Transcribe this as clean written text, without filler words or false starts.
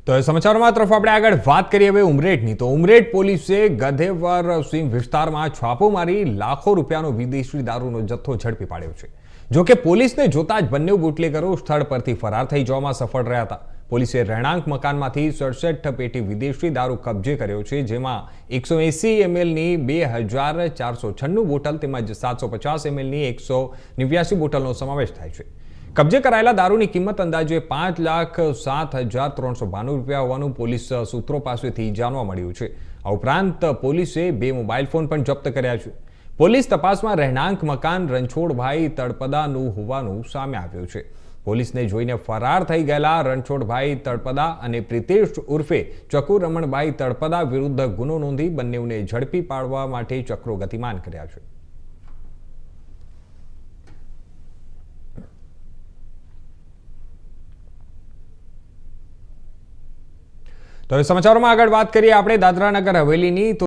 તો સમાચારોમાં તરફ આપણે આગળ વાત કરીએ હવે ઉમરેઠની તો ઉમરેઠ પોલીસે ગધેવર સીમ વિસ્તારમાં છાપો મારી લાખો રૂપિયાનો વિદેશી દારૂનો જથ્થો ઝડપી પાડ્યો છે। જો કે પોલીસને જોતા જ બંને બુટલેગરો સ્થળ પરથી ફરાર થઈ જવામાં સફળ રહ્યા હતા। પોલીસે રહેણાંક મકાનમાંથી 67 પેટી વિદેશી દારૂ કબજે કર્યો છે, જેમાં 180 mlની 2496 બોટલ તેમજ 750 mlની 189 બોટલનો સમાવેશ થાય છે। કબજે કરાયેલા દારૂની કિંમત અંદાજે 5,07,392 રૂપિયા હોવાનું પોલીસ સૂત્રો પાસેથી જાણવા મળ્યું છે। આ ઉપરાંત પોલીસે 2 મોબાઈલ ફોન પણ જપ્ત કર્યા છે। પોલીસ તપાસમાં રહેણાંક મકાન રણછોડભાઈ તળપદાનું હોવાનું સામે આવ્યું છે। પોલીસને જોઈને ફરાર થઈ ગયેલા રણછોડભાઈ તળપદા અને પ્રિતેશ ઉર્ફે ચકુ રમણભાઈ તળપદા વિરુદ્ધ ગુનો નોંધી બંનેને ઝડપી પાડવા માટે ચક્રો ગતિમાન કર્યા છે। તો સમાચારોમાં આગળ વાત કરીએ આપણે દાદરા નગર હવેલીની।